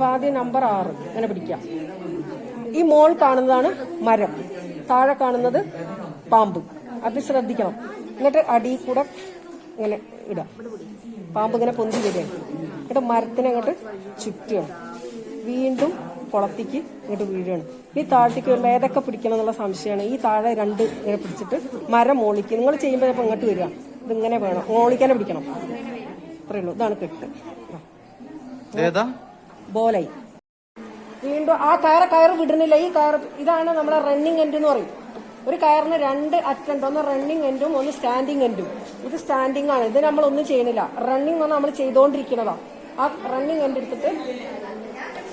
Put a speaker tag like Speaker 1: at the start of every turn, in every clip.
Speaker 1: അപ്പൊ ആദ്യം നമ്പർ 6 ഇങ്ങനെ പിടിക്കാം. ഈ മോൾ കാണുന്നതാണ് മരം, താഴെ കാണുന്നത് പാമ്പ്. അത് ശ്രദ്ധിക്കണം. എന്നിട്ട് അടിയിൽ കൂടെ ഇങ്ങനെ ഇടാം. പാമ്പ് ഇങ്ങനെ പൊന്തി വരിക. എന്നിട്ട് മരത്തിനെ അങ്ങോട്ട് ചുറ്റുകയാണ്. വീണ്ടും കുളത്തിക്ക് ഇങ്ങോട്ട് വീഴുകയാണ്. ഈ താഴത്തേക്ക് വരുമ്പോൾ ഏതൊക്കെ പിടിക്കണം എന്നുള്ള സംശയമാണ്. ഈ താഴെ 2 ഇങ്ങനെ പിടിച്ചിട്ട് മരം മോളിക്ക് നിങ്ങൾ ചെയ്യുമ്പോൾ ചിലപ്പോൾ ഇങ്ങോട്ട് വരിക. ഇതിങ്ങനെ വേണം, മോളിക്കാനെ പിടിക്കണം. അത്രേ ഉള്ളൂ. ഇതാണ് കെട്ട്. ബോലായി. വീണ്ടും ആ കയറ് വിടുന്നില്ല. ഈ കയറ് ഇതാണ് നമ്മളെ റണ്ണിങ് എൻഡ് എന്ന് പറയും. ഒരു കയറിന് 2 അറ്റൻഡ്, ഒന്ന് റണ്ണിങ് എൻഡും ഒന്ന് സ്റ്റാൻഡിങ് എൻഡും. ഇത് സ്റ്റാൻഡിങ് ആണ്. ഇത് നമ്മളൊന്നും ചെയ്യണില്ല. റണ്ണിങ് എന്ന് പറഞ്ഞാൽ നമ്മൾ ചെയ്തോണ്ടിരിക്കുന്നതാ. ആ റണ്ണിങ് എൻഡ് എടുത്തിട്ട്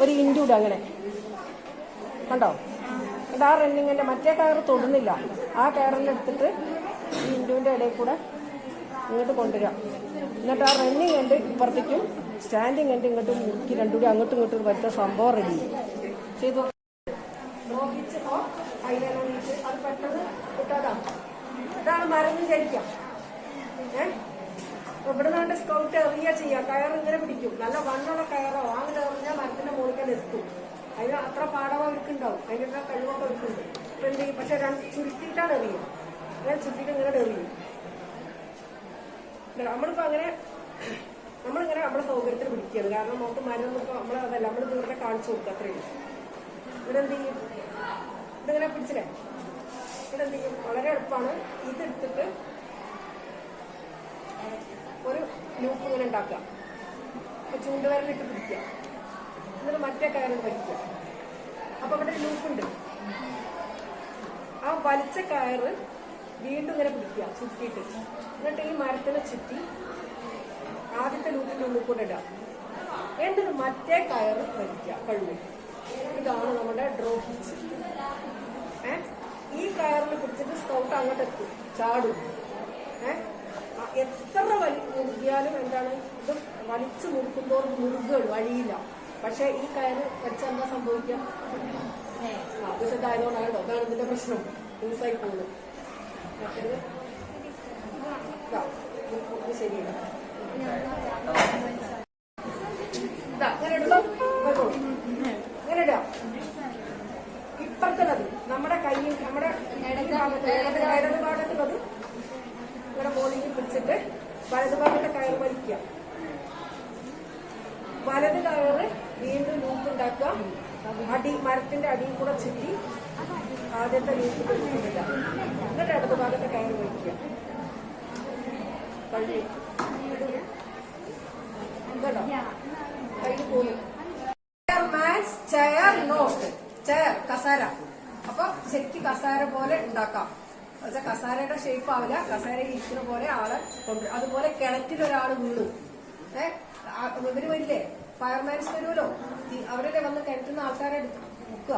Speaker 1: ഒരു ഇൻഡു ഇടുക. അങ്ങനെ കണ്ടോ? അത് ആ റണ്ണിങ്ങിന്റെ മറ്റേ കയറ് തൊടുന്നില്ല. ആ കയറിന്റെ എടുത്തിട്ട് ഈ ഇൻഡുവിന്റെ ഇടയിൽ കൂടെ ഇങ്ങോട്ട് കൊണ്ടുവരാം. എന്നിട്ട് ആ റണ്ണിങ് എൻഡ് ഇപ്പുറത്തേക്കും സ്റ്റാൻഡിങ് എൻഡ് ഇങ്ങോട്ട് മുറുക്കി 2 കൂടി അങ്ങോട്ടും ഇങ്ങോട്ടും വരുത്ത സംഭവം റെഡി ചെയ്തു. അത് പെട്ടെന്ന് കിട്ടാതാണ്. ഇതാണ് മരുന്ന് കഴിക്കാം. ഇവിടെ നിന്നുകൊണ്ട് സ്കൗട്ട് എറിയ ചെയ്യാം. കയർ ഇങ്ങനെ പിടിക്കും. നല്ല വണ്ണുള്ള കയറോ അങ്ങനെ എറിഞ്ഞാൽ മരത്തിന്റെ മുകളിൽ എത്തും. അതിന് അത്ര പാടവ അവർക്കുണ്ടാവും. അതിനുള്ള കഴിവൊക്കെ അവർക്കുണ്ട്. ഇപ്പൊ എന്ത് ചെയ്യും? പക്ഷെ ചുരുട്ടിയിട്ടാണ് എറിയും. അങ്ങനെ ചുരുട്ടിയിട്ട് ഇങ്ങനെ എറിയും. നമ്മളിപ്പോ നമ്മളിങ്ങനെ നമ്മുടെ സൗകര്യത്തിന് പിടിക്കുകയാണ്. കാരണം നമുക്ക് മരം നമ്മളതല്ല, നമ്മൾ ദൂരത്തെ കാണിച്ചു കൊടുക്കുക. അത്രയും ഇവിടെ എന്ത് ചെയ്യും? ഇതിങ്ങനെ പിടിച്ചില്ലേ? ഇവിടെ എന്ത് ചെയ്യും? വളരെ എളുപ്പമാണ്. ഇതെടുത്തിട്ട് ഒരു ലൂപ്പ് ഇങ്ങനെ ഉണ്ടാക്കുക. ചൂണ്ടുവരലിട്ട് പിടിക്കുക. എന്നിട്ട് മറ്റേ കയറിൽ വലിക്കുക. അപ്പൊ ഇവിടെ ഒരു ലൂപ്പുണ്ട്. ആ വലിച്ച കയറ് വീണ്ടും ഇങ്ങനെ പിടിക്കുക ചുറ്റിയിട്ട്. എന്നിട്ട് ഈ മരത്തിനെ ചുറ്റി ആദ്യത്തെ ലൂപ്പിന്റെ ഉള്ളിൽ കൂടെ ഇടുക. എന്നിട്ട് മറ്റേ കയറ് വലിക്കുക. കഴിവ്. ഇതാണ് നമ്മുടെ ഡ്രോ പിച്ച്. ഈ കയറിൽ പിടിച്ചിട്ട് സ്കൗട്ട് അങ്ങോട്ട് എത്തും, ചാടും. എത്ര മുറുകിയാലും എന്താണ് ഇത് വലിച്ചു മുറുക്കുന്തോറും മുറുകുകൾ വഴിയില്ല. പക്ഷെ ഈ കയറ് വെച്ചാൽ എന്താ സംഭവിക്കാം? ആവശ്യത്തായതുകൊണ്ടാണോ? അതാണ് ഇതിന്റെ പ്രശ്നം. ലൂസായി പോകുന്നത്. ശരിയാണ്. അങ്ങനെ ഇടണം. അങ്ങനെ ഇടാം. ഇപ്പുറത്തുള്ളത് നമ്മുടെ കയ്യിൽ, നമ്മുടെ ഇടത് ഭാഗത്തുള്ളത് ഇവിടെ ബോളിങ് പിടിച്ചിട്ട് വലത് ഭാഗത്തെ കയറ് വലിക്കുക. വലത് കയറ് വീണ്ടും ലൂപ്പ് ഉണ്ടാക്കുക. മരത്തിന്റെ അടിയിൽ കൂടെ ചുറ്റി ആദ്യത്തെ ലൂപ്പ് പിടിച്ചിട്ടില്ല. എന്നിട്ട് ഇടത് ഭാഗത്തെ കയറ് വലിക്കുക. കയ്യിൽ പോകും. ചെയർ നോട്ട്, ചെയർ കസാര. അപ്പൊ ശരിക്കും കസാര പോലെ ഉണ്ടാക്കാം. പക്ഷെ കസാരയുടെ ഷേപ്പ് ആവില്ല. കസാരയിൽ ഇരിക്കുന്ന പോലെ ആളെ കൊണ്ടുവരും. അതുപോലെ കിണറ്റിലൊരാൾ വീണു. ഇവര് വരില്ലേ, ഫയർമാൻസ് വരുമല്ലോ, അവരല്ലേ വന്ന് കിണറ്റുന്ന ആൾക്കാരെ മുക്കുക.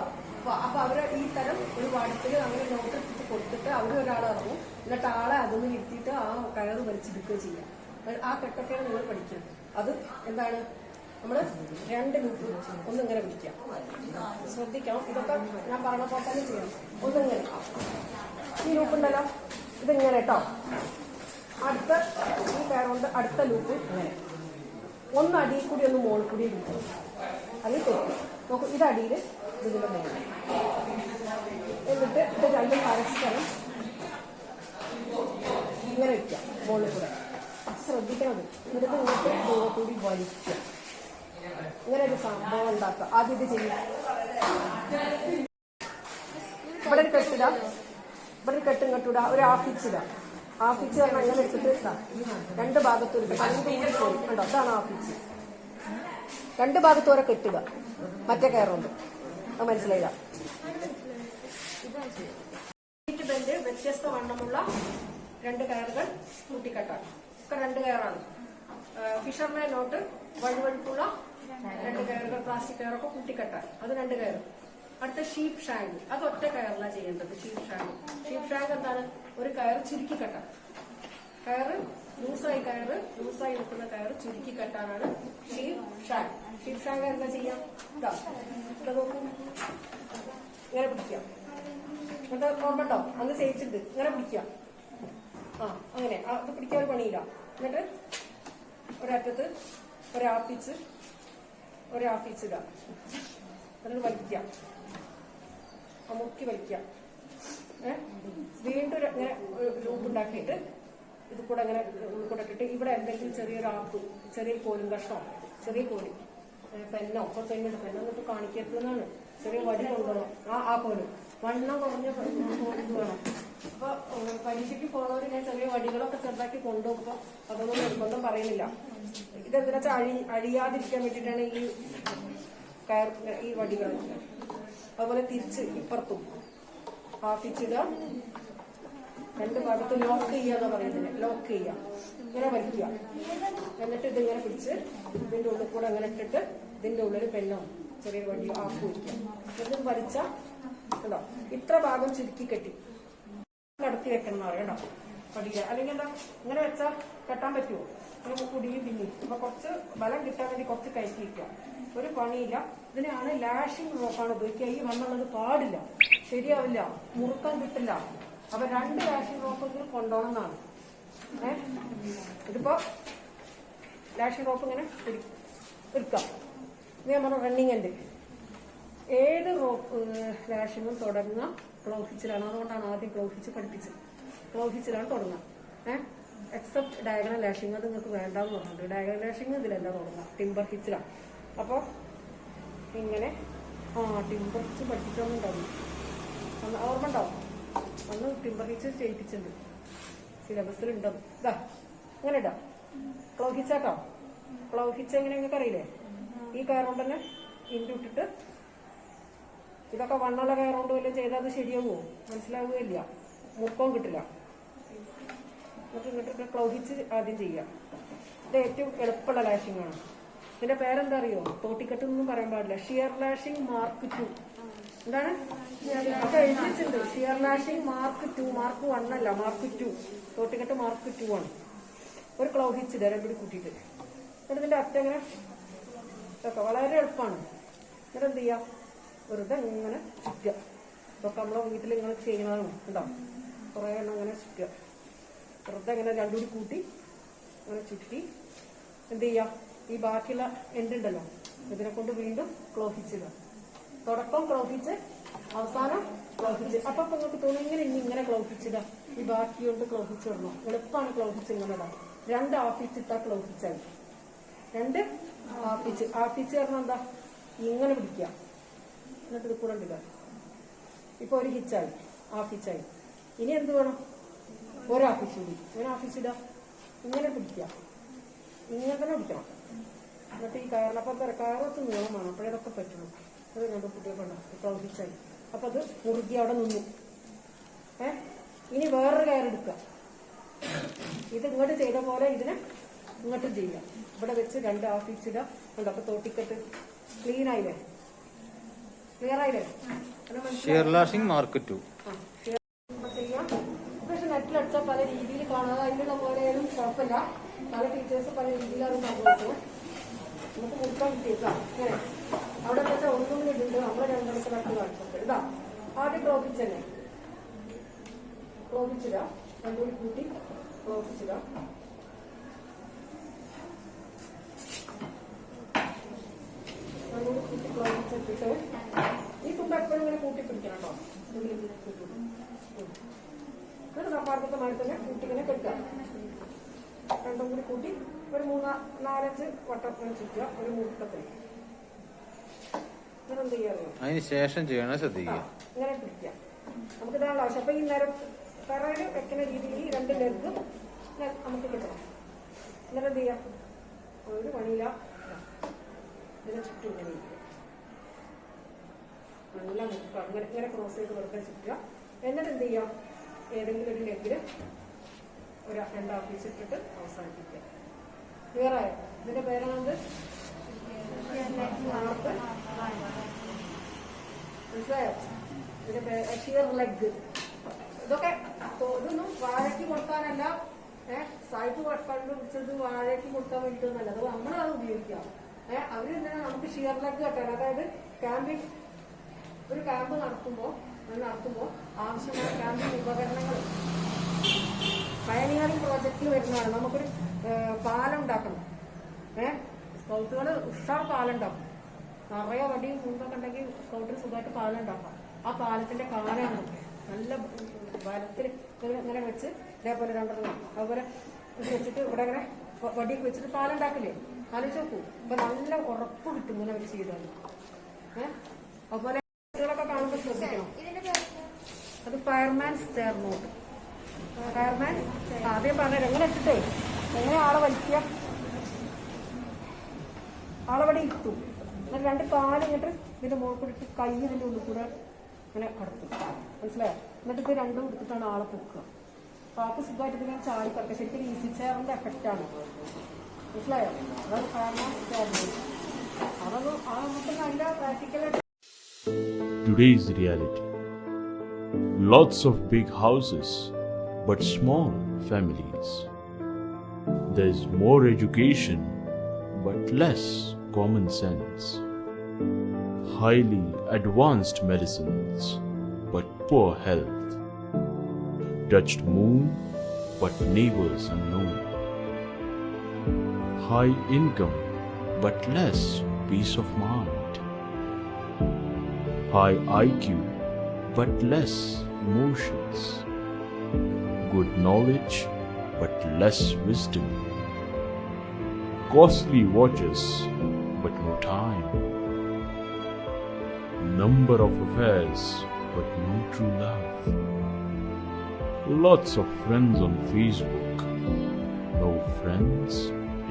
Speaker 1: അപ്പൊ അവര് ഈ തരം ഒരു വടത്തിൽ അങ്ങനെ നോട്ട് എടുത്തിട്ട് കൊടുത്തിട്ട് അവര് ഒരാൾ ഇറങ്ങും. എന്നിട്ട് ആളെ അതൊന്ന് ഇരുത്തിയിട്ട് ആ കയറ് വലിച്ചെടുക്കുക ചെയ്യാം. ആ കെട്ടൊക്കെയാണ് നിങ്ങൾ പഠിക്കുന്നത്. അത് എന്താണ്? നമ്മള് 2 ലൂപ്പ് ഒന്നിങ്ങനെ പിടിക്കാം. ശ്രദ്ധിക്കണം. ഇതൊക്കെ ഞാൻ പറഞ്ഞ പോലെ തന്നെ ചെയ്യണം. ഒന്നിങ്ങനെ ഈ ലൂപ്പ് ഉണ്ടല്ലോ, ഇതിങ്ങനെ കേട്ടോ. അടുത്ത ഈ കയറുകൊണ്ട് അടുത്ത ലൂപ്പ് ഇങ്ങനെ ഒന്ന് അടിയിൽ കൂടി ഒന്ന് മോളിൽ കൂടി ഇരിക്കും. അതിൽ തെറ്റും. നോക്കൂ, ഇതടിയിൽ ഇതിന്റെ മേലെ. എന്നിട്ട് ഇത് 2 പരസ്പരം ഇങ്ങനെ വയ്ക്കാം മോളിൽ കൂടെ. ശ്രദ്ധിക്കണം. എന്നിട്ട് ഇങ്ങോട്ട് ദൂരത്തൂടി വലിക്കുക. ഇങ്ങനെ ഒരു സംഭവം ഉണ്ടാക്കുക. ആദ്യം ഇത് ചെയ്യാം. ഇവിടെ ഒരു കെട്ടിട, ഇവിടെ ഒരു കെട്ടും കെട്ടിട, ഒരു ആഫിച്ചിട. ആഫിച്ച് പറഞ്ഞാൽ അങ്ങനെ എടുത്തിട്ട് 2 ഭാഗത്തും ഒരു കൂടി പോയി കണ്ടോ. അതാണ് ആഫിച്ച്. 2 ഭാഗത്തും ഓരോ കെട്ടുക. മറ്റേ കയറുണ്ട്. അത് മനസ്സിലായില്ല. സീറ്റ് ബെൽറ്റ് വ്യത്യസ്ത വണ്ണമുള്ള 2 കയറുകൾ കൂട്ടിക്കെട്ടാണ്. ഒക്കെ 2 കയറാണ്. ഫിഷർമാൻ നോട്ട് വഴുവഴുപ്പുള്ള 2 കയറുകൾ, പ്ലാസ്റ്റിക് കയറൊക്കെ കൂട്ടിക്കെട്ടാൻ. അത് 2 കയറും. അടുത്ത ഷീപ്പ് ഷാങ്ക്. അത് ഒറ്റ കയറില ചെയ്യേണ്ടത്. ഷീപ്പ് ഷാങ്ക് എന്താണ്? ഒരു കയറ് ചുരുക്കി കെട്ടാൻ. കയറ് ലൂസായി നിൽക്കുന്ന കയറ് ചുരുക്കി കെട്ടാനാണ് ഷീപ്പ് ഷാങ്ക്. ഷീപ്പ് ഷാങ്ക് എന്താ ചെയ്യാം? നോക്കൂ, ഇങ്ങനെ പിടിക്കാം. എന്നിട്ട് ഓർമ്മട്ടോ, അന്ന് ചെയ്യിച്ചിട്ട് ഇങ്ങനെ പിടിക്കാം. അങ്ങനെ അത് പിടിക്കാൻ ഒരു പണിയില്ല. എന്നിട്ട് ഒരറ്റത്ത് ഒരാപ്പിച്ച് ഒരു ഹാഫ് ഇഞ്ച് ഇടാം. എന്നിട്ട് വലിക്കാം, മുക്കി വലിക്കാം. വീണ്ടും ഇങ്ങനെ ലൂപ്പ് ഉണ്ടാക്കിയിട്ട് ഇത് കൂടെ അങ്ങനെ കൂടെ ഇട്ടിട്ട് ഇവിടെ എന്തെങ്കിലും ചെറിയൊരു ആപ്പ്, ചെറിയൊരു കോലും കഷ്ണോ, ചെറിയ കോലി, പെന്നോ, ഇപ്പൊ പെണ്ണിട്ട് പെന്നൊന്നിട്ട് കാണിക്കരുതെന്നാണ്. ചെറിയ വടി കൊണ്ടുപോകണം. ആ കോലും വണ്ണം കുറഞ്ഞ ഇത് വേണം. അപ്പൊ പരീക്ഷയ്ക്ക് പോകുന്നവർ ഞാൻ ചെറിയ വടികളൊക്കെ ചെറുതാക്കി കൊണ്ടുപോകുമ്പോ അതൊന്നും നിർബന്ധം പറയുന്നില്ല. ഇതെന്തിനാ വെച്ചാൽ അഴിയാതിരിക്കാൻ വേണ്ടിയിട്ടാണ് ഈ വടികൾ. അതുപോലെ തിരിച്ച് ഇപ്പുറത്തും ഹാഫിച്ചിടുക, രണ്ട് ഭാഗത്ത് ലോക്ക് ചെയ്യാന്ന് പറയുന്നത്. ലോക്ക് ചെയ്യുക, ഇങ്ങനെ വലിക്കുക. എന്നിട്ട് ഇതിങ്ങനെ പിടിച്ച് ഇതിന്റെ ഉള്ളിൽ കൂടെ അങ്ങനെ ഇട്ടിട്ട് ഇതിന്റെ ഉള്ളിൽ പെന്നോ ചെറിയ വടിയോ ആക്കി വയ്ക്കുക. എന്നിട്ട് വലിച്ച കേട്ടോ ഇത്ര ഭാഗം ചുരുക്കി കെട്ടി നടത്തി വെക്കണം എന്ന് പറയാം കേട്ടോ വടിയില. അല്ലെങ്കിൽ എന്താ ഇങ്ങനെ വെച്ചാൽ കെട്ടാൻ പറ്റുമോ? നമുക്ക് കുടിയും പിന്നെ അപ്പൊ കുറച്ച് ബലം കിട്ടാൻ വേണ്ടി കുറച്ച് കയറ്റി വയ്ക്കുക. ഒരു പണിയില്ല. ഇതിനാണ് ലാഷിംഗ് റോപ്പാണ് ഉപയോഗിക്കുക. ഈ വണ്ണുള്ളത് പാടില്ല, ശരിയാവില്ല, മുറുക്കാൻ കിട്ടില്ല. അപ്പൊ 2 ലാഷിംഗ് റോപ്പെങ്കിലും കൊണ്ടുപോകണം എന്നാണ്. ഇതിപ്പോ ലാഷിംഗ് റോപ്പ് ഇങ്ങനെ എടുക്കാം. ഇത് നമ്മൾ റണ്ണിങ് ഉണ്ട്. ഏത് റോപ്പ് ലാഷിങ്ങും തുടങ്ങുക ക്ലോഹിച്ചിലാണ്. അതുകൊണ്ടാണ് ആദ്യം ക്ലോഹിച്ച് പഠിപ്പിച്ചത്. ക്ലോഹിച്ചിലാണ് തുടങ്ങുക. എക്സെപ്റ്റ് ഡയഗണൽ ലാഷിങ്, അത് നിങ്ങൾക്ക് വേണ്ടാന്ന് പറഞ്ഞിട്ടുണ്ട്. ഡയഗണൽ ലാഷിങ് ഇതിലല്ല തുടങ്ങുക, ടിമ്പർ ഹിച്ചിലാണ്. അപ്പൊ ഇങ്ങനെ ടിമ്പർ ഹിച്ച് പഠിപ്പിച്ചോന്നുണ്ടാവും. ഓർമ്മ ഉണ്ടാവും. അന്ന് ടിമ്പർ ഹിച്ച് ചെയ്യിപ്പിച്ചിട്ടുണ്ട്, സിലബസിലുണ്ടോ. ഇതാ ഇങ്ങനെ ഇടാം. ക്ലോഹിച്ചാട്ടോ. ക്ലോഹിച്ച് എങ്ങനെ നിങ്ങൾക്ക് അറിയില്ലേ? ഈ കയറുകൊണ്ട് തന്നെ ഇട്ടിട്ട് ഇതൊക്കെ വണ്ണുള്ള കയറുകൊണ്ട് വല്ലതും ചെയ്താൽ അത് ശരിയാവുമോ? മനസ്സിലാവുകയില്ല, മുക്കവും കിട്ടില്ല. എന്നിട്ട് ഇങ്ങോട്ട് ക്ലോഹിച്ച് ആദ്യം ചെയ്യാം. ഇത് ഏറ്റവും എളുപ്പമുള്ള ലാഷിംഗ് ആണ്. ഇതിന്റെ പേരെന്താ അറിയോ? തോട്ടിക്കെട്ട് ഒന്നും പറയാൻ പാടില്ല. Shear lashing mark 2. എന്താണ് അത് എഴുതിച്ചിട്ടുണ്ട്? ഷിയർ ലാഷിംഗ് മാർക്ക് 2. മാർക്ക് 1 അല്ല, മാർക്ക് 2. തോട്ടിക്കെട്ട് മാർക്ക് 2 ആണ്. ഒരു ക്ലോഹിച്ച് ഇടുക, രണ്ടുകൂടി കൂട്ടിയിട്ട്. എന്നിട്ട് ഇതിന്റെ അറ്റം ഇങ്ങനെ ഇതൊക്കെ വളരെ എളുപ്പമാണ്. എന്നിട്ട് എന്ത് ചെയ്യാം? വെറുതെ ഇങ്ങനെ ചുറ്റുക. ഇതൊക്കെ നമ്മളെ വീട്ടിൽ ഇങ്ങനെ ചെയ്യുന്നതാണ്. ഉണ്ടാവും കുറേ എണ്ണം ഇങ്ങനെ ചുറ്റുക. വെറുതെ ഇങ്ങനെ രണ്ടുകൂടി കൂട്ടി അങ്ങനെ ചുറ്റി എന്ത് ചെയ്യാം? ഈ ബാക്കിയുള്ള എൻഡുണ്ടല്ലോ ഇതിനെ കൊണ്ട് വീണ്ടും ക്ലോഹിച്ചിടുക. തുടക്കം ക്ലോഹിച്ച്, അവസാനം ക്ലോഹിച്ച്. അപ്പൊ നിങ്ങൾക്ക് തോന്നുന്നു ഇങ്ങനെ ഇങ്ങനെ ക്ലോഹിച്ചിടുക. ഈ ബാക്കി കൊണ്ട് ക്ലോഹിച്ചിടണം. എളുപ്പമാണ് ക്ലോഹിച്ച് ഇങ്ങനെ ഇടാം. 2 ഹാഫിച്ച് ഇട്ടാ ക്ലോഹിച്ചായി. 2 ഹാഫിച്ച്. ഹാഫിച്ച് പറഞ്ഞാൽ എന്താ? ഇങ്ങനെ പിടിക്കുക. എന്നിട്ട് ഇത് കൂടെ ഇടുക. ഇപ്പൊ ഒരു ഹിച്ചായി, ഹാഫിച്ചായി. ഇനി എന്ത് വേണം? ഒരു ഹാഫിച്ച് കൂടി. ഇങ്ങനെ ഹാഫിച്ചിടുക, ഇങ്ങനെ പിടിക്കുക, ഇങ്ങനെ തന്നെ പിടിക്കണം. എന്നിട്ട് ഈ കയറിനപ്പം കയറൊക്കെ നീളം വേണം, അപ്പോഴതൊക്കെ പറ്റുള്ളൂ. അത് കണ്ടു കുട്ടിയൊക്കെ ഉണ്ടാവും. ക്ലോഹിച്ചായി. അപ്പൊ അത് മുറുകി അവിടെ നിന്നു. ഇനി വേറൊരു കയറെടുക്കുക. ഇത് ഇങ്ങോട്ട് ചെയ്ത പോലെ ഇതിനെ ഇങ്ങോട്ട് ചെയ്യാം. ഇവിടെ വെച്ച് 2 ഹാഫിച്ചിടുക. ഉണ്ട്. അപ്പൊ തോട്ടിക്കെട്ട് ക്ലീൻ ആയില്ലേ? ക്ലിയർ ആയില്ലേ?
Speaker 2: മാർക്ക് 2
Speaker 1: ചെയ്യാം. പക്ഷെ നെറ്റിലടിച്ചാൽ പല രീതിയിൽ കാണാതെ അതിനുള്ള പോലെയാലും കുഴപ്പമില്ല. പല ടീച്ചേഴ്സ് പല രീതിയിലാണ് സംഭവിച്ചത്. നമുക്ക് മുറുക്കാൻ കിട്ടിയേക്കാം. ഇങ്ങനെ അവിടെ വെച്ചാൽ ഒന്നും ഇടുന്നുണ്ട്. നമ്മളെ 2 കാണിച്ചിട്ടുണ്ട്. ഇതാ ആദ്യം ക്ലോഹിച്ച് തന്നെ ക്ലോഹിച്ചിടുക. രണ്ടുകൂടി കൂട്ടി ക്ലോഹിച്ചിടുക. രണ്ടുകൂടി കൂട്ടി ക്ലോഹിച്ചിട്ടിട്ട് ഈ തുമ്പ് എപ്പോഴും ഇങ്ങനെ കൂട്ടി പിടിക്കണം കേട്ടോ. എന്നിട്ട് സമ്പാർക്കത്തെ മാറി തന്നെ കൂട്ടിങ്ങനെ കെട്ടുക. രണ്ടും കൂടി കൂട്ടി ഒരു 3-4-5 വട്ടം ചുറ്റുക. ഒരു മുറുക്കത്തിൽ ഇങ്ങനെ എന്ത് ചെയ്യാറിയോ?
Speaker 2: അതിന് ശേഷം ചെയ്യണം, ശ്രദ്ധിക്കുക.
Speaker 1: ഇങ്ങനെ പിടിക്കുക. നമുക്ക് ഇതാണല്ലോ ആവശ്യം. അപ്പൊ ഈ നേരം കറയിൽ വെക്കുന്ന രീതിയിൽ ഈ 2 ലെഗും നമുക്ക് കിട്ടണം. എന്നിട്ട് എന്ത് ചെയ്യാം? ഒരു പണിയില്ല. ഇതിനെ ചുറ്റും ഇങ്ങനെ ഇരിക്കുക. നല്ല മുറുക്കുക. ഇങ്ങനെ ക്രോസ് ചെയ്ത് വെറുതെ ചുറ്റുക. എന്നിട്ട് എന്ത് ചെയ്യാം? ഏതെങ്കിലും ഒരു ലെഗില് ഒരു 2 ഹാഫിച്ച് ഇട്ടിട്ട് അവസാനിപ്പിക്കുക. ക്ലിയർ ആയോ? ഇതിന്റെ പേരാണത് മനസ്സിലായോ? ഇതിന്റെ പേര് ഷിയർ ലെഗ്. ഇതൊക്കെ ഇതൊന്നും വാഴയ്ക്ക് കൊടുക്കാനല്ല. സായിപ്പ് കണ്ടുപിടിച്ചത് വാഴയ്ക്ക് കൊടുക്കാൻ വേണ്ടിയിട്ടൊന്നല്ല. അത് നമ്മളത് ഉപയോഗിക്കാം. അവരെന്താണ് നമുക്ക് ഷിയർ ലെഗ് കെട്ടാൻ. അതായത് ക്യാമ്പിങ്, ഒരു ക്യാമ്പ് നടത്തുമ്പോൾ ആവശ്യമായ ക്യാമ്പിങ് ഉപകരണങ്ങൾ പയനിയറിംഗ് പ്രോജക്റ്റിൽ വരുന്നതാണ്. നമുക്കൊരു പാലം ഉണ്ടാക്കണം. സ്കൗട്ടുകൾ ഉഷാർ പാലം ഉണ്ടാക്കും. നിറയെ വടിയും മുമ്പൊക്കെ ഉണ്ടെങ്കിൽ സ്കൗട്ടിന് സുഖമായിട്ട് പാലം ഉണ്ടാക്കാം. ആ പാലത്തിന്റെ കാലാണ് നല്ല ബലത്തിൽ ഇങ്ങനെ വെച്ച് ഇതേപോലെ രണ്ടെണ്ണം അതുപോലെ ഇത് വെച്ചിട്ട് ഇവിടെ ഇങ്ങനെ വടിയൊക്കെ വെച്ചിട്ട് പാലം ഉണ്ടാക്കില്ലേ, ആലോചിച്ച് നോക്കൂ. അപ്പൊ നല്ല ഉറപ്പ് കിട്ടും ഇങ്ങനെ വെച്ച് ചെയ്താൽ. അതുപോലെ കുട്ടികളൊക്കെ കാണുമ്പോൾ ശ്രദ്ധിക്കണം. അത് ഫയർമാൻ സ്റ്റെയർ നോട്ട്. ഫയർമാൻ ആദ്യം പറഞ്ഞത് എങ്ങനെ ഇട്ടിട്ടേ എങ്ങനെ ആളെ വലിക്കുക, ആളവിടെ ഇരുത്തും. അങ്ങനെ രണ്ട് കാലം ഇങ്ങോട്ട് ഇതിന്റെ മുകളിൽ കൂടെ ഇട്ട് കൈ ഇതിന്റെ ഉള്ളിൽ കൂടെ ഇങ്ങനെ കടത്തും. മനസ്സിലായോ? എന്നിട്ട് ഇത് രണ്ടും എടുത്തിട്ടാണ് ആളെ പൊക്കുക. അപ്പൊ ആൾക്ക് സുഖമായിട്ട് ഇതിങ്ങനെ ചാടി കിടക്കുക. ശരിക്കും ഈസി ചെയറിന്റെ എഫക്റ്റ് ആണ്. മനസ്സിലായോ? അതാണ് ഫയർമാൻ സ്റ്റെയർ നോട്ട്. അതൊന്നും ആ നമുക്ക് നല്ല പ്രാക്ടിക്കലായിട്ട്.
Speaker 3: Today's reality. Lots of big houses, but small families. There's more education, but less common sense. Highly advanced medicines, but poor health. Touched moon, but neighbors unknown. High income, but less peace of mind. High IQ, but less emotions. Good knowledge, but less wisdom. Costly watches, but no time. Number of affairs, but no true love. Lots of friends on Facebook, no friends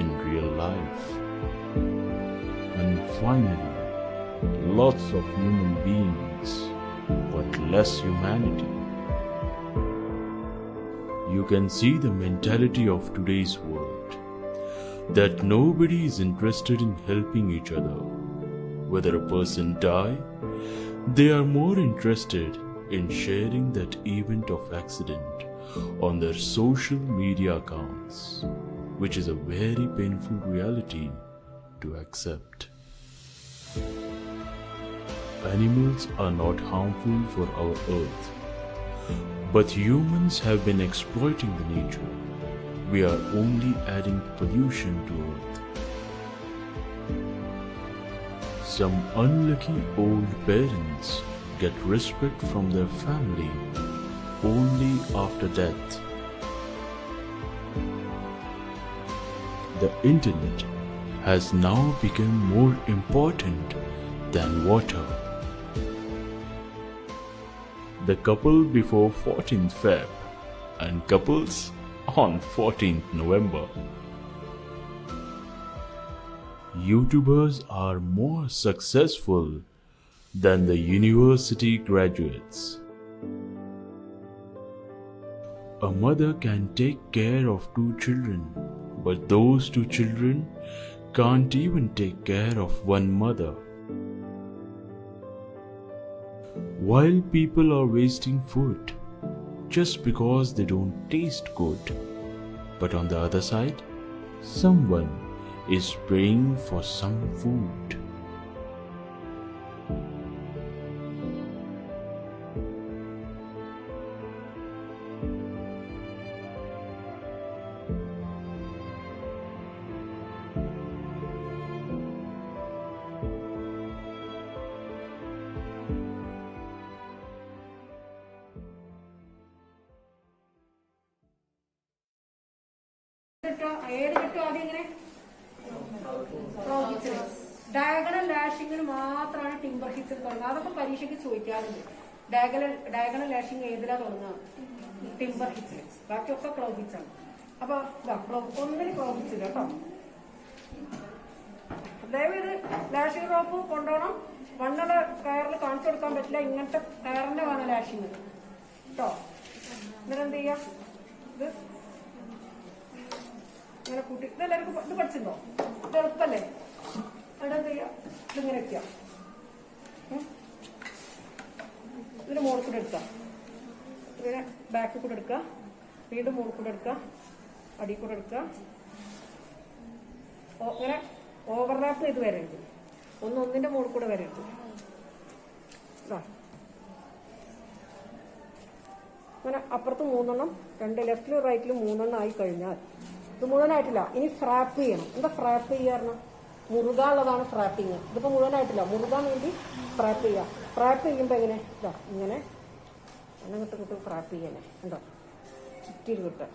Speaker 3: in real life. And finally, lots of human beings, but less humanity. You can see the mentality of today's world, that nobody is interested in helping each other. Whether a person die, they are more interested in sharing that event of accident on their social media accounts, which is a very painful reality to accept. Animals are not harmful for our earth, but humans have been exploiting the nature. We are only adding pollution to earth. Some unlucky old parents get respect from their family only after death. The internet has now become more important than water. The couple before 14th Feb and couples on 14th November. YouTubers are more successful than the university graduates. A mother can take care of 2 children, but those 2 children can't even take care of one mother. While people are wasting food just because they don't taste good, but on the other side, someone is praying for some food.
Speaker 1: ഏത് കിട്ടും ആദ്യം ഇങ്ങനെ diagonal ലാഷിങ്ങിന് മാത്രമാണ് timber ഹിച്ചിൽ തുടങ്ങുക. അതൊക്കെ പരീക്ഷയ്ക്ക് ചോദിക്കാറുണ്ട്. Diagonal lashing ഏതിലാ തുടങ്ങുക? ടിംബർ ഹിച്ചിൽ. ബാക്കിയൊക്കെ ക്ലോ ഹിച്ചാണ്. അപ്പൊ ഒന്നിന് ക്ലോ ഹിച്ചില്ല കേട്ടോ. ദയവേത് ലാഷിംഗ് റോപ്പ് കൊണ്ടുപോകണം. വണ്ണുള്ള കയറിൽ കാണിച്ചു കൊടുക്കാൻ പറ്റില്ല. ഇങ്ങനത്തെ കയറിന്റെ വേണം ലാഷിങ് കേട്ടോ. എന്നിട്ട് എന്ത് ചെയ്യാം? ഇത് ഇങ്ങനെ കൂട്ടി ഇതെല്ലാവർക്കും ഇത് പഠിച്ചിട്ടുണ്ടോ? ഇത് എളുപ്പല്ലേ? അവിടെ എന്ത് ചെയ്യാം? ഇതിങ്ങനെ വെക്കാം. ഇതിന് മുകളിൽ കൂടെ എടുക്കാം. ഇതിനെ ബാക്കിൽ കൂടെ എടുക്കുക. വീണ്ടും മുകളിൽ കൂടെ എടുക്കുക. അടിയിൽ കൂടെ എടുക്കുക. ഇങ്ങനെ ഓവർലാപ്പ് ചെയ്ത് വരരുത്. ഒന്നിന്റെ മുകളിൽ കൂടെ വരരുത്. അങ്ങനെ അപ്പുറത്ത് 3 എണ്ണം, 2 ലെഫ്റ്റിലും റൈറ്റിലും 3 എണ്ണം ആയി കഴിഞ്ഞാൽ ഇത് 3 എണ്ണം ആയിട്ടില്ല. ഇനി ഫ്രാപ്പ് ചെയ്യണം. എന്താ ഫ്രാപ്പ് ചെയ്യാറുണ്ട്? മുറുകാനുള്ളതാണ് ഫ്രാപ്പിങ്. ഇതിപ്പോൾ മുഴുവനായിട്ടില്ല, മുറുകാൻ വേണ്ടി ഫ്രാപ്പ് ചെയ്യാം. ഫ്രാപ്പ് ചെയ്യുമ്പോൾ എങ്ങനെ ഇതാ ഇങ്ങനെ അങ്ങോട്ട് കിട്ടും. ഫ്രാപ്പ് ചെയ്യാനെ ഉണ്ടോ, ചുറ്റിയിട്ട് കിട്ടുക.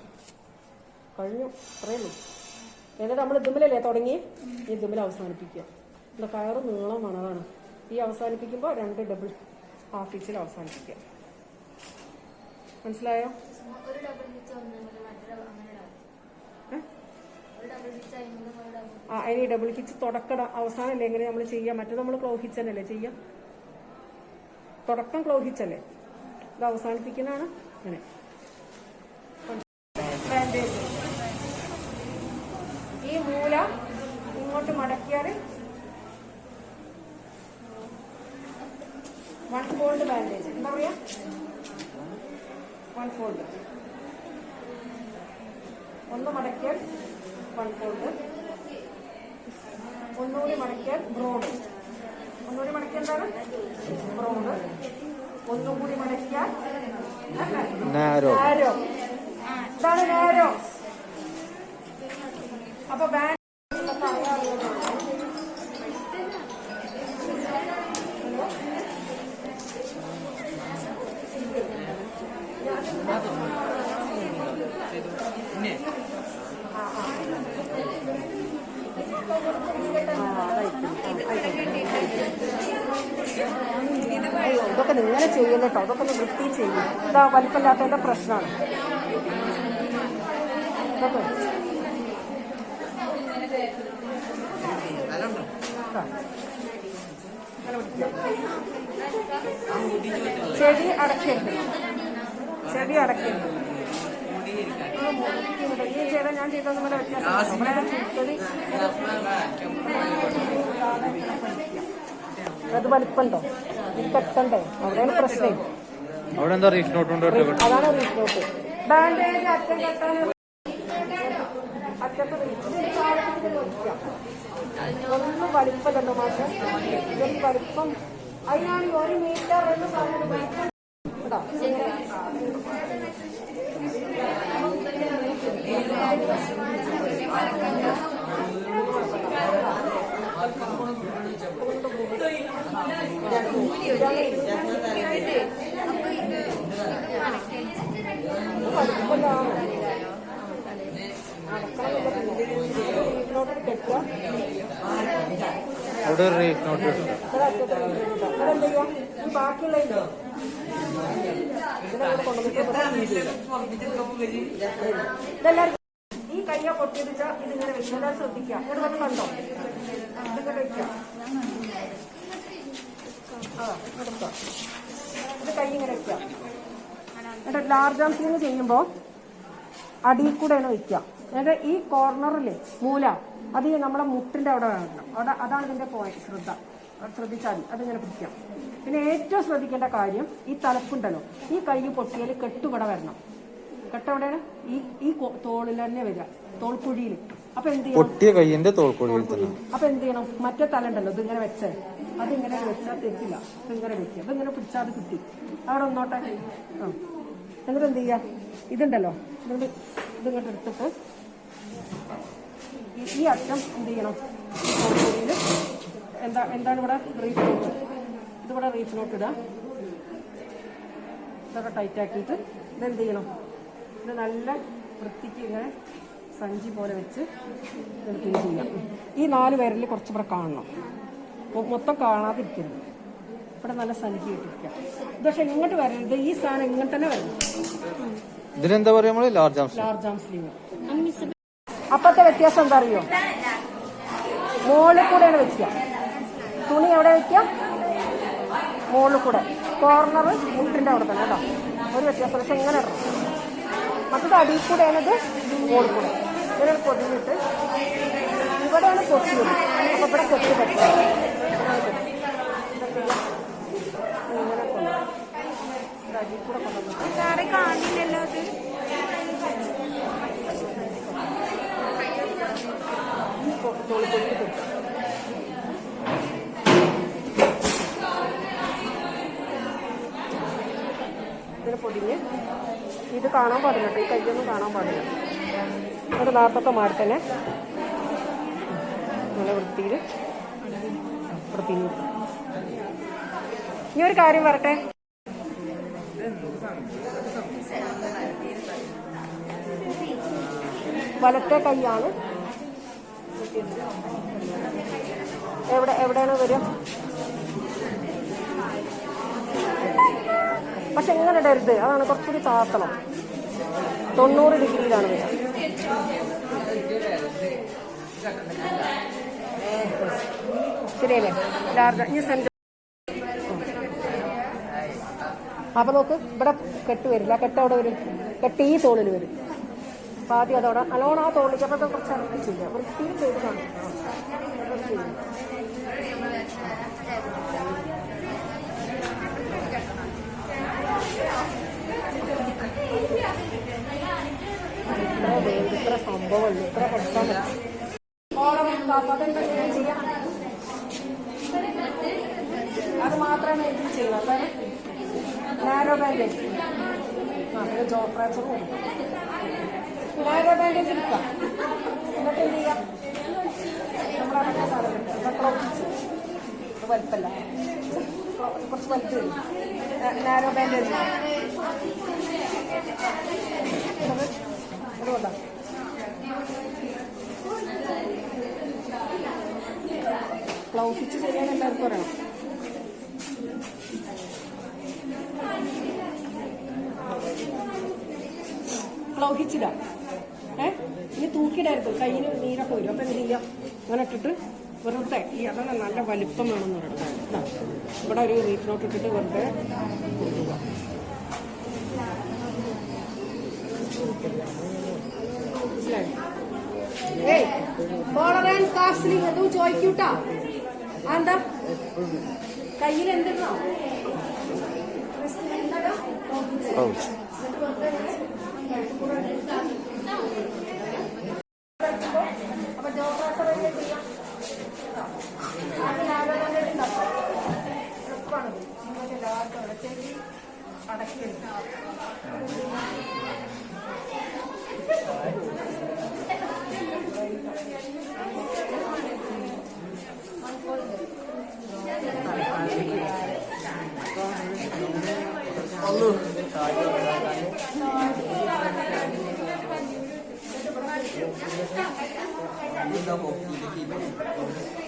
Speaker 1: കഴിഞ്ഞു, അത്രയേ ഉള്ളൂ. എന്നിട്ട് നമ്മൾ ഇതുമ്മലല്ലേ തുടങ്ങി, ഈ ഇതുമ്മൽ അവസാനിപ്പിക്കുക. എന്താ കയറ് നീളം മണതാണ്. ഈ അവസാനിപ്പിക്കുമ്പോൾ 2 ഡബിൾ ഹാഫ് ഇഞ്ചിൽ അവസാനിപ്പിക്കുക. മനസ്സിലായോ? അതിന് ഡബിൾ ഹിച്ച് തുടക്കം അവസാനമല്ലേ എങ്ങനെ നമ്മൾ ചെയ്യുക? മറ്റേ നമ്മൾ ക്ലോ ഹിച്ച് തന്നെയല്ലേ ചെയ്യുക? തുടക്കം ക്ലോ ഹിച്ച് അല്ലേ, ഇത് അവസാനിപ്പിക്കുന്നതാണ് അങ്ങനെ. ബാൻഡേജ് ഈ മൂല ഇങ്ങോട്ട് മടക്കിയാൽ 1 ഫോൾഡ് ബാൻഡേജ്. എന്താ പറയാ, 1 ഫോൾഡ്. ഒന്ന് മടക്കിയാൽ 1 ഫോൾഡ്, ഒന്നുകൂടി മടക്കിയാൽ ബ്രോഡ്. ഒന്നുകൂടി മടക്കിയാൽ എന്താണ് ബ്രോഡ്. ഒന്നും കൂടി മടക്കിയാൽ നാരോ. ഇതാണ് നാരോ. അപ്പൊ ബാൻഡ് ഇതൊക്കെ നിങ്ങനെ ചെയ്യും കേട്ടോ, അതൊക്കെ ഒന്ന് വൃത്തി ചെയ്യും. ഇതാ വലിപ്പമില്ലാത്തതിന്റെ പ്രശ്നമാണ് ഇതൊക്കെ. ചെവി അടക്കരുത്, ചെവി അടക്കരുത്. ഈ ചെയ്ത ഞാൻ ചെയ്തൊന്നും വല്ല വ്യത്യാസം. അത് വലിപ്പുണ്ടോ, കെട്ടണ്ടേ, അവിടെയാണ് പ്രശ്നം.
Speaker 2: അവിടെ എന്താ റീഫ് നോട്ട് ഉണ്ട്?
Speaker 1: അതാണ് റീഫ് നോട്ട്. ബാൻഡേജ് അറ്റം കെട്ടാൻ അറ്റത്ത് ഒന്നും വലിപ്പമല്ലോ മാറ്റം. ഇതൊരു വലിപ്പം അതിനാണ് 1 മീറ്റർ എന്ന് പറഞ്ഞത്. കേട്ടോ
Speaker 2: അവിടെ റീഫ് നോട്ട്
Speaker 1: ബാക്കിയുള്ള ഈ കയ്യ പൊട്ടിച്ച ഇതിങ്ങനെ വെച്ചാൽ ശ്രദ്ധിക്കാം. ഇവിടെ കണ്ടോ, ഇതിങ്ങനെ വെക്കാം. ഇത് കൈ ഇങ്ങനെ വെക്കാം. എന്നിട്ട് ലാർജ് ആം സ്ലിംഗ് ചെയ്യുമ്പോൾ അടിയിൽ കൂടെയാണ് വെക്കുക. അതായത് ഈ കോർണറില് മൂല അത് നമ്മുടെ മുട്ടിന്റെ അവിടെ വേണം. അതാണ് ഇതിന്റെ പോയിന്റ്. ശ്രദ്ധിച്ചാൽ അതിങ്ങനെ പിടിക്കാം. പിന്നെ ഏറ്റവും ശ്രദ്ധിക്കേണ്ട കാര്യം ഈ തലപ്പുണ്ടല്ലോ, ഈ കൈ പൊട്ടിയാൽ കെട്ടുകട വരണം. കെട്ടെവിടെയാണ് ഈ തോളിൽ തന്നെ വരിക, തോൾക്കുഴിയിൽ. അപ്പൊ എന്ത് ചെയ്യണം,
Speaker 2: പൊട്ടിയ കൈയിന്റെ തോൾക്കുഴിയിൽ.
Speaker 1: അപ്പൊ എന്ത് ചെയ്യണം, മറ്റേ തല ഉണ്ടല്ലോ ഇതിങ്ങനെ വെച്ചേ, അതിങ്ങനെ വെച്ചാൽ തെറ്റില്ല. ഇതിങ്ങനെ വെക്കുക, ഇതിങ്ങനെ പിടിച്ചാൽ അത് കിട്ടി അവിടെ ഒന്നോട്ടെ. എന്നിട്ട് എന്ത് ചെയ്യാം, ഇതുണ്ടല്ലോ ഇതിങ്ങോട്ട് എടുത്തിട്ട് ഈ അറ്റം എന്ത് ചെയ്യണം, തോൾക്കുഴിയിൽ എന്താണ് ഇവിടെ റീഫ് നോട്ട്, ഇതിവിടെ റീഫ് നോട്ട് ഇടുക. ഇതൊക്കെ ടൈറ്റ് ആക്കിയിട്ട് ഇതെന്ത് ചെയ്യണം, ഇത് നല്ല വൃത്തിക്ക് ഇങ്ങനെ സഞ്ചി പോലെ വെച്ച് ക്ലീൻ ചെയ്യാം. ഈ 4 വിരലിൽ കുറച്ച് ഇവിടെ കാണണം, മൊത്തം കാണാതിരിക്കരുത്. ഇവിടെ നല്ല സഞ്ചി ഇട്ടിരിക്കാം. ഇത് പക്ഷെ ഇങ്ങോട്ട് വരരുത്, ഈ സാധനം ഇങ്ങനെ തന്നെ വരണം.
Speaker 2: ഇതിനെന്താ പറയാ, ലാർജ് ആം
Speaker 1: സ്ലീവ്. അപ്പത്തെ വ്യത്യാസം എന്താ അറിയോ, മുകളിൽ കൂടെയാണ് വെക്കുക. തുണി എവിടെ വെക്കുക, മുകളിൽ കൂടെ. കോർണർ മുട്ടിന്റെ അവിടെ തന്നെ കേട്ടോ, ഒരു വ്യത്യാസം. പക്ഷെ ഇങ്ങനെ ഇടണം. മറ്റത് അടിയിൽ കൂടെയാണത് മുകളിൽ കൂടെ. ഇങ്ങനെ പൊതിഞ്ഞിട്ട് ഇവിടെയാണ് പൊട്ടിയത്. അപ്പൊ ഇവിടെ കെട്ടി പറ്റുക. ഇങ്ങനെ അടിയിൽ കൂടെ കൊണ്ടുവന്നു കാണില്ലല്ലോ. അത് തോളി പൊട്ടിട്ട് ഇതിന് പൊടിഞ്ഞ് ഇത് കാണാൻ പാടില്ല കേട്ടോ, ഈ കയ്യൊന്നും കാണാൻ പാടില്ല. അത് നേരത്തെ മാറി തന്നെ നല്ല വൃത്തിയിൽ ഇനി ഒരു കാര്യം പറട്ടെ, വലത്തെ കൈയാണ് എവിടെയാണ് വരിക? പക്ഷെ എങ്ങനെ ഇടരുത്, അതാണ് കുറച്ചുകൂടി താത്തണം. 90 ഡിഗ്രിയിലാണ് വരിക. ശരിയല്ലേ? ഇനി സെന്റർ. അപ്പൊ നോക്ക്, ഇവിടെ കെട്ട് വരില്ല. കെട്ട് അവിടെ വരും. കെട്ട് ഈ തോളിൽ വരും. അപ്പൊ ആദ്യം അതോടെ നല്ലോണം ആ തോളിലേക്ക് അപ്പൊ കുറച്ച് ഇറക്കി ചെയ്യാം. വൃത്തിയിൽ ചെയ്ത് കാണിക്കാം. ഇത്ര സംഭവമുള്ളൂ, ഇത്ര പഠിക്കാൻ ചെയ്യാം. അത് മാത്രമേ ഇതിൽ ചെയ്യുള്ളൂ. അതായത് നാരോ ബാൻഡേജ്, പിന്നെ ജോ ഫ്രാക്ചറും കൊടുക്കും. നാരോ ബാൻഡേജ് എടുക്കാം. എന്നിട്ട് എന്ത് ചെയ്യാം? നമ്മളെ സാധനം ക്ലോത്തിച്ച് വലിപ്പല്ല, കുറച്ച് വലിപ്പ് വരും. നാരോ ബാൻഡേജ് അതുകൊണ്ടാണ്. ക്ലൗസിച്ച് ചെയ്യാൻ എല്ലാവർക്കും അറിയണം. ക്ലൗഹിച്ചിടാം. ഇനി തൂക്കിയിടരുത്, കയ്യിൽ നീരൊക്കെ വരും. അപ്പൊ എന്ത് ചെയ്യാം? അങ്ങനെ ഇട്ടിട്ട് വെറുതെ ഈ അതാണ് നല്ല വലിപ്പം വേണമെന്ന് പറയുന്നത്. ഇവിടെ ഒരു റീഫ് നോട്ട് ഇട്ടിട്ട് വെറുതെ കൊടുക്കുക. ഏയ് കോളർ ആൻഡ് കാസ്ലിംഗ് അതും ചോദിക്കൂട്ടാ. എന്താ കയ്യിൽ എന്തെന്നോ അപ്പൊ ജോബ് ചെയ്യാം. അടയ്ക്കുന്നു.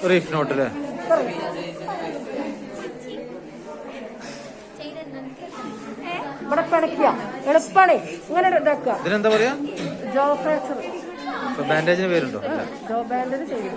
Speaker 2: റീഫ് നോട്ടില്ലേ?
Speaker 1: ഇവിടെ പിടയ്ക്കുക എളുപ്പമാണ്. ഇങ്ങനെ ഇതാക്കുക.
Speaker 2: ഇതിനെന്താ പറയാ?
Speaker 1: ജോ ഫ്രാക്ചർ.
Speaker 2: ബാൻഡേജിന് പേരുണ്ടോ?
Speaker 1: ജോ ബാൻഡേജ് ചെയ്യും.